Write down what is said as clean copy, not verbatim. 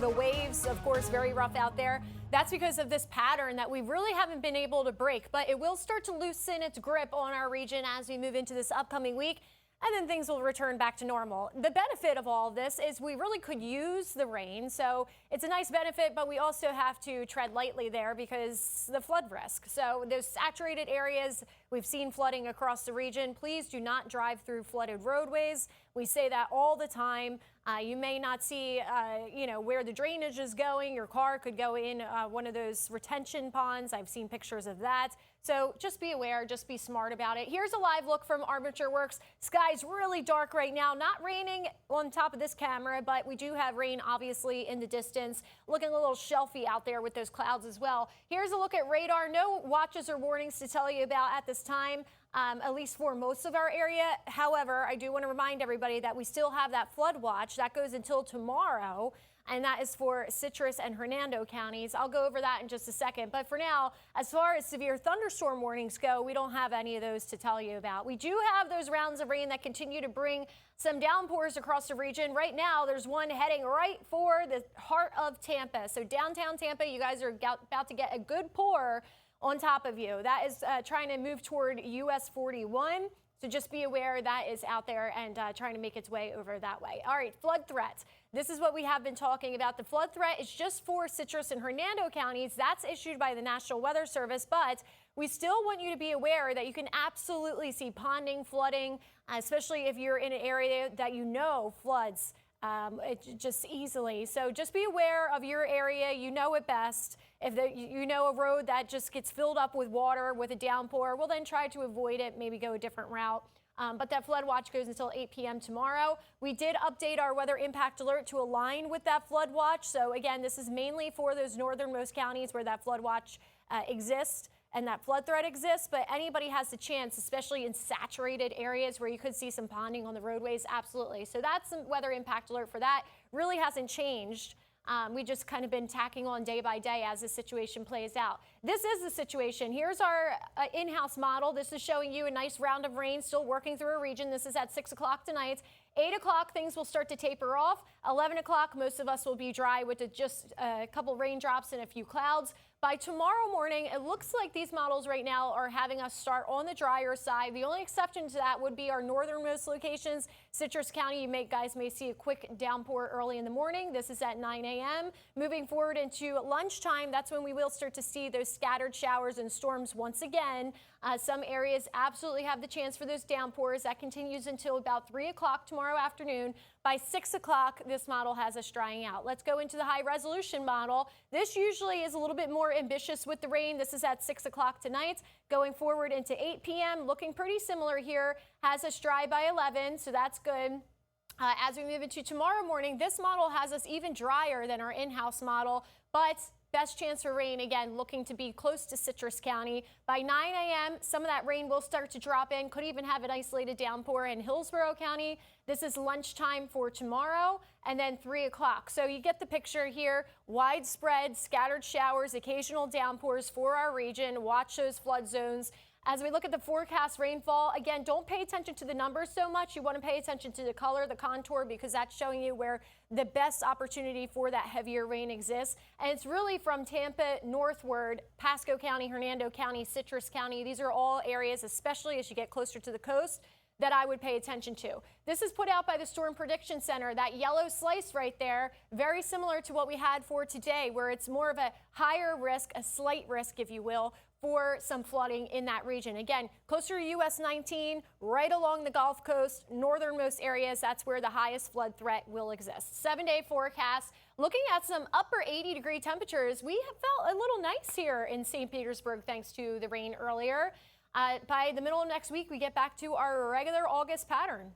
The waves, of course, very rough out there. That's because of this pattern that we really haven't been able to break, but it will start to loosen its grip on our region as we move into this upcoming week, and then things will return back to normal. The benefit of all of this is we really could use the rain, so it's a nice benefit, but we also have to tread lightly there because the flood risk. So those saturated areas, we've seen flooding across the region. Please do not drive through flooded roadways. We say that all the time. You may not see, where the drainage is going. Your car could go in one of those retention ponds. I've seen pictures of that. So just be aware, just be smart about it. Here's a live look from Armature Works. Sky's really dark right now. Not raining on top of this camera, but we do have rain obviously in the distance. Looking a little shelfy out there with those clouds as well. Here's a look at radar. No watches or warnings to tell you about at this time. At least for most of our area. However, I do want to remind everybody that we still have that flood watch that goes until tomorrow, and that is for Citrus and Hernando counties. I'll go over that in just a second. But for now, as far as severe thunderstorm warnings go, we don't have any of those to tell you about. We do have those rounds of rain that continue to bring some downpours across the region. Right now, there's one heading right for the heart of Tampa. So downtown Tampa, you guys are about to get a good pour on top of you. That is trying to move toward US 41. So just be aware that is out there and trying to make its way over that way. All right, flood threat. This is what we have been talking about. The flood threat is just for Citrus and Hernando counties. That's issued by the National Weather Service, but we still want you to be aware that you can absolutely see ponding, flooding, especially if you're in an area that you know floods just easily. So just be aware of your area. You know it best. If you know a road that just gets filled up with water with a downpour, well, then try to avoid it, maybe go a different route. But that flood watch goes until 8 p.m. tomorrow. We did update our weather impact alert to align with that flood watch. So again, this is mainly for those northernmost counties where that flood watch exists and that flood threat exists. But anybody has the chance, especially in saturated areas where you could see some ponding on the roadways, absolutely. So that's some weather impact alert for that. Really hasn't changed. We just kind of been tacking on day by day as the situation plays out. This is the situation. Here's our in-house model. This is showing you a nice round of rain still working through a region. This is at 6 o'clock tonight. 8 o'clock, things will start to taper off. 11 o'clock, most of us will be dry with just a couple raindrops and a few clouds. By tomorrow morning, it looks like these models right now are having us start on the drier side. The only exception to that would be our northernmost locations. Citrus County, guys may see a quick downpour early in the morning. This is at 9 a.m. Moving forward into lunchtime, that's when we will start to see those scattered showers and storms once again. Some areas absolutely have the chance for those downpours. That continues until about 3 o'clock tomorrow afternoon. By 6 o'clock, this model has us drying out. Let's go into the high resolution model. This usually is a little bit more ambitious with the rain. This is at 6 o'clock tonight. Going forward into 8 p.m., looking pretty similar here. Has us dry by 11, so that's good. As we move into tomorrow morning, this model has us even drier than our in-house model, but best chance for rain, again, looking to be close to Citrus County. By 9 a.m., some of that rain will start to drop in. Could even have an isolated downpour in Hillsborough County. This is lunchtime for tomorrow, and then 3 o'clock. So you get the picture here. Widespread scattered showers, occasional downpours for our region. Watch those flood zones. As we look at the forecast rainfall, again, don't pay attention to the numbers so much. You want to pay attention to the color, the contour, because that's showing you where the best opportunity for that heavier rain exists. And it's really from Tampa northward, Pasco County, Hernando County, Citrus County. These are all areas, especially as you get closer to the coast, that I would pay attention to. This is put out by the Storm Prediction Center. That yellow slice right there, very similar to what we had for today, where it's more of a higher risk, a slight risk, if you will, for some flooding in that region. Again, closer to US 19, right along the Gulf Coast, northernmost areas, that's where the highest flood threat will exist. 7-day forecast, looking at some upper 80-degree temperatures. We have felt a little nice here in St. Petersburg thanks to the rain earlier. By the middle of next week, we get back to our regular August pattern.